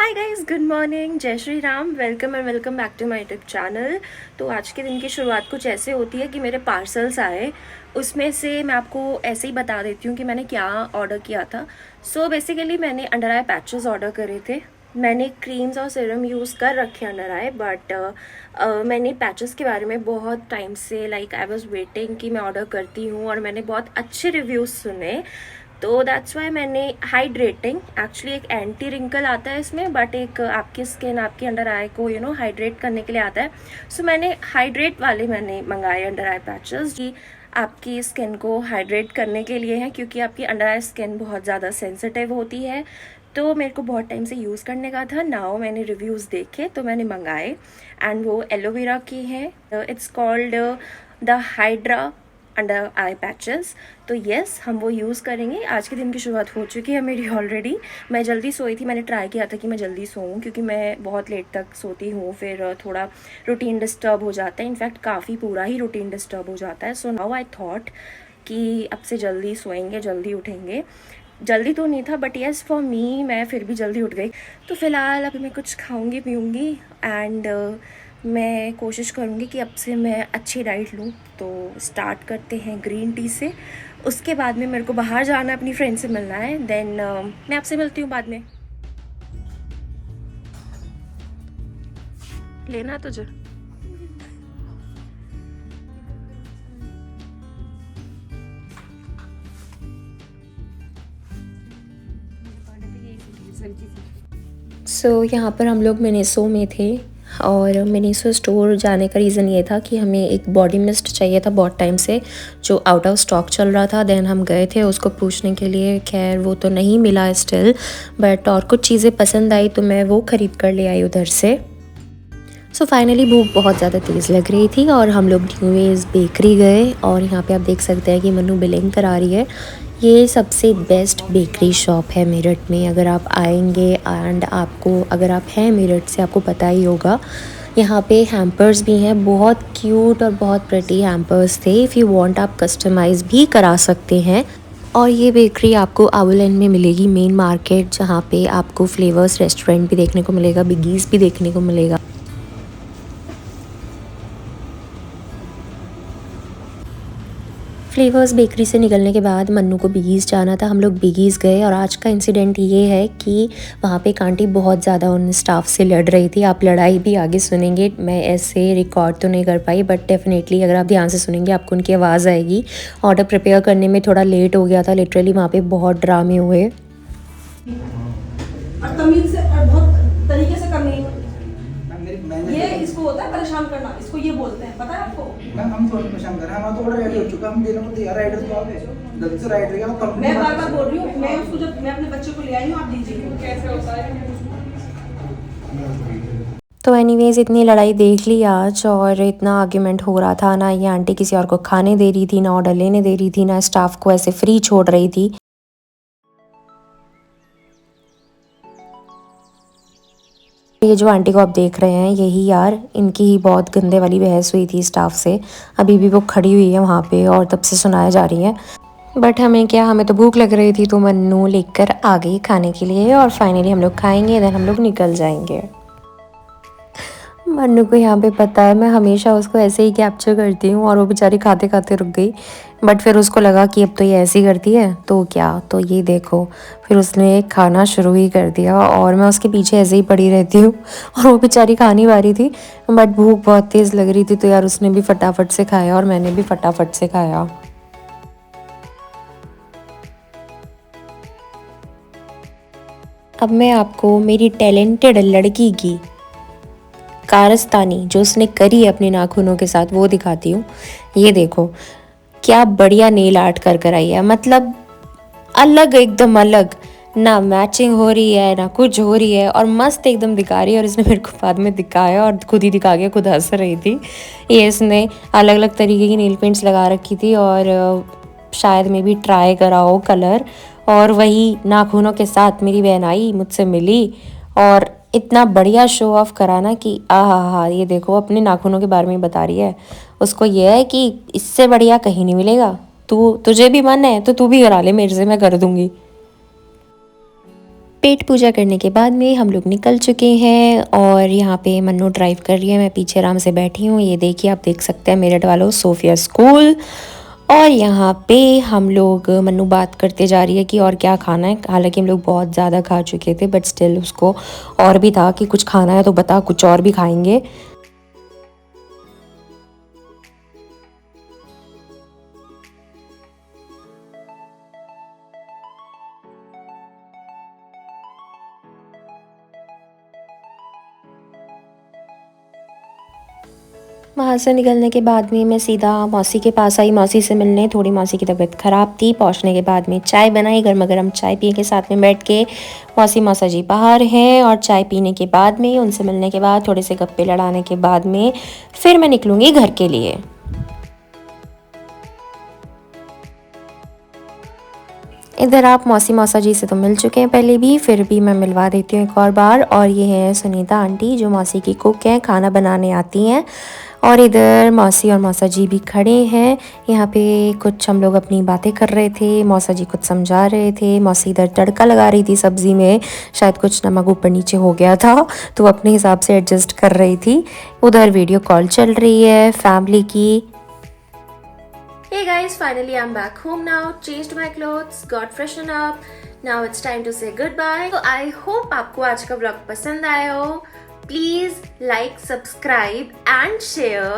Hi guys, good morning, जय Shri Ram. Welcome and welcome back to my YouTube channel. तो आज के दिन की शुरुआत कुछ ऐसे होती है कि मेरे पार्सल्स आए, उसमें से मैं आपको ऐसे ही बता देती हूँ कि मैंने क्या ऑर्डर किया था। सो बेसिकली मैंने अंडर आई पैचेस ऑर्डर करे थे। मैंने क्रीम्स और सीरम यूज़ कर रखे अंडर आई, बट मैंने पैचेस के बारे में बहुत टाइम से आई वाज वेटिंग कि मैं ऑर्डर करती हूँ, और मैंने बहुत अच्छे रिव्यूज़ सुने। तो दैट्स वाई मैंने हाइड्रेटिंग, एक्चुअली एक एंटी रिंकल आता है इसमें, बट एक आपकी स्किन, आपके अंडर आई को हाइड्रेट करने के लिए आता है। सो मैंने हाइड्रेट वाले मैंने मंगाए अंडर आई पैचेस, जी आपकी स्किन को हाइड्रेट करने के लिए हैं, क्योंकि आपकी अंडर आई स्किन बहुत ज़्यादा सेंसिटिव होती है। तो मेरे को बहुत टाइम से यूज़ करने का था, नाउ मैंने रिव्यूज़ देखे तो मैंने मंगाए, एंड वो एलोवेरा के हैं। It's called the hydra under I patches. तो येस, हम वो यूज़ करेंगे। आज के दिन की शुरुआत हो चुकी है मेरी ऑलरेडी। मैं जल्दी सोई थी, मैंने ट्राई किया था कि मैं जल्दी सोऊं, क्योंकि मैं बहुत लेट तक सोती हूँ, फिर थोड़ा रूटीन डिस्टर्ब हो जाता है। इनफैक्ट काफ़ी पूरा ही रूटीन डिस्टर्ब हो जाता है। सो नाउ आई थॉट कि अब से जल्दी सोएंगे, जल्दी उठेंगे। जल्दी तो नहीं था, बट येस फॉर मी, मैं फिर भी जल्दी उठ गई। तो फ़िलहाल अभी मैं कुछ खाऊंगी पीऊँगी, एंड मैं कोशिश करूँगी कि अब से मैं अच्छी डाइट लूँ। तो स्टार्ट करते हैं ग्रीन टी से। उसके बाद में मेरे को बाहर जाना है, अपनी फ्रेंड से मिलना है। देन मैं आपसे मिलती हूँ बाद में। लेना तुझे? यहाँ पर हम लोग मिनेसो में थे, और मिनेसो स्टोर जाने का रीज़न ये था कि हमें एक बॉडी मिस्ट चाहिए था बहुत टाइम से, जो आउट ऑफ स्टॉक चल रहा था। देन हम गए थे उसको पूछने के लिए, खैर वो तो नहीं मिला स्टिल, बट और कुछ चीज़ें पसंद आई तो मैं वो ख़रीद कर ले आई उधर से। फाइनली भूख बहुत ज़्यादा तेज़ लग रही थी, और हम लोग न्यू वेज बेकरी गए, और यहाँ पे आप देख सकते हैं कि मन्नू बिलिंग करा रही है। ये सबसे बेस्ट बेकरी शॉप है मेरठ में। अगर आप आएंगे, एंड आपको, अगर आप हैं मेरठ से, आपको पता ही होगा, यहाँ पे हैम्पर्स भी हैं, बहुत क्यूट और बहुत प्रिटी हैम्पर्स थे। इफ़ यू वांट आप कस्टमाइज़ भी करा सकते हैं। और ये बेकरी आपको आउलैंड में मिलेगी, मेन मार्केट, जहाँ पे आपको फ्लेवर्स रेस्टोरेंट भी देखने को मिलेगा, बिगीज़ भी देखने को मिलेगा। फ्लेवर्स बेकरी से निकलने के बाद मन्नू को बिगीज़ जाना था, हम लोग बिगीज़ गए। और आज का इंसिडेंट ये है कि वहाँ पे एक आंटी बहुत ज़्यादा उन स्टाफ से लड़ रही थी। आप लड़ाई भी आगे सुनेंगे, मैं ऐसे रिकॉर्ड तो नहीं कर पाई, बट डेफिनेटली अगर आप ध्यान से सुनेंगे आपको उनकी आवाज़ आएगी। ऑर्डर प्रिपेयर करने में थोड़ा लेट हो गया था, लिटरली वहाँ पर बहुत ड्रामे हुए। और तमीज से और बहुत तरीके से करनी ये इसको होता है परेशान करना, इसको ये बोलते हैं, पता है आपको? मैम हम थोड़ा परेशान कर रहे हैं, हमारा तो ऑर्डर रेडी हो चुका है, हम देने को तैयार है। एड्रेस तो आप गलती से राइट गया, कंपनी मैं बार-बार बोल रही हूँ, मैं उसको जब मैं अपने बच्चे को ले आई हूँ, आप दीजिए। कैसे होता है? तो एनीवेज़ इतनी लड़ाई देख ली आज, और इतना आर्ग्यूमेंट हो रहा था ना, ये आंटी किसी और को खाने दे रही थी, ना ऑर्डर लेने दे रही थी, ना स्टाफ को ऐसे फ्री छोड़ रही थी। ये जो आंटी को आप देख रहे हैं, यही यार, इनकी ही बहुत गंदे वाली बहस हुई थी स्टाफ से। अभी भी वो खड़ी हुई है वहाँ पे, और तब से सुनाया जा रही है। बट हमें क्या, हमें तो भूख लग रही थी, तो मन्नू लेकर आ गई खाने के लिए, और फाइनली हम लोग खाएंगे, देन हम लोग निकल जाएंगे। मन्नू को यहाँ पे पता है, मैं हमेशा उसको ऐसे ही कैप्चर करती हूँ, और वो बेचारी खाते खाते रुक गई। बट फिर उसको लगा कि अब तो ये ऐसी करती है, तो क्या, तो ये देखो, फिर उसने खाना शुरू ही कर दिया, और मैं उसके पीछे ऐसे ही पड़ी रहती हूँ, और वो बेचारी खा नहीं पा रही थी, बट भूख बहुत तेज़ लग रही थी, तो यार उसने भी फटाफट से खाया, और मैंने भी फटाफट से खाया। अब मैं आपको मेरी टैलेंटेड लड़की की कारस्तानी जो उसने करी है अपने नाखूनों के साथ, वो दिखाती हूँ। ये देखो क्या बढ़िया नेल आर्ट कर आई है, मतलब अलग, एकदम अलग, ना मैचिंग हो रही है ना कुछ हो रही है, और मस्त एकदम दिखा रही है। और इसने मेरे को बाद में दिखाया, और खुद ही दिखा के खुद हंस रही थी। ये इसने अलग अलग तरीके की नेल पेंट्स लगा रखी थी, और शायद में भी ट्राई करा हो कलर, और वही नाखूनों के साथ मेरी बहन आई, मुझसे मिली, और इतना बढ़िया शो ऑफ करा ना कि हा, ये देखो अपने नाखूनों के बारे में बता रही है। उसको ये है कि इससे बढ़िया कहीं नहीं मिलेगा, तुझे भी मन है तो तू भी करा ले मेरे से, मैं कर दूंगी। पेट पूजा करने के बाद में हम लोग निकल चुके हैं और यहाँ पे मन्नू ड्राइव कर रही है, मैं पीछे आराम से बैठी हूँ। ये देखिए, आप देख सकते हैं मेरठ वालों, सोफिया स्कूल। और यहाँ पे हम लोग, मन्नू बात करते जा रही है कि और क्या खाना है। हालांकि हम लोग बहुत ज़्यादा खा चुके थे, बट स्टिल उसको और भी था कि कुछ खाना है तो बता, कुछ और भी खाएंगे। वहाँ से निकलने के बाद में मैं सीधा मौसी के पास आई, मौसी से मिलने। थोड़ी मौसी की तबीयत ख़राब थी। पहुँचने के बाद में चाय बनाई, गर्मा गर्म चाय पिए के साथ में बैठ के। मौसी मौसा जी बाहर हैं और चाय पीने के बाद में, उनसे मिलने के बाद, थोड़े से गप्पे लड़ाने के बाद में फिर मैं निकलूँगी घर के लिए। इधर आप मौसी मौसा जी से तो मिल चुके हैं पहले भी, फिर भी मैं मिलवा देती हूँ एक और बार। और ये है सुनीता आंटी, जो मौसी की कुक हैं, खाना बनाने आती हैं। और इधर मौसी और मौसा जी भी खड़े हैं। यहाँ पे कुछ हम लोग अपनी बातें कर रहे थे, मौसा जी कुछ समझा रहे थे। मौसी इधर तड़का लगा रही थी सब्ज़ी में, शायद कुछ नमक ऊपर नीचे हो गया था तो अपने हिसाब से एडजस्ट कर रही थी। उधर वीडियो कॉल चल रही है फैमिली की। Hey guys, finally I'm back home now. Changed my clothes, got freshened up. Now it's time to say goodbye. So I hope आपको आज का vlog पसंद आया हो. Please like, subscribe and share.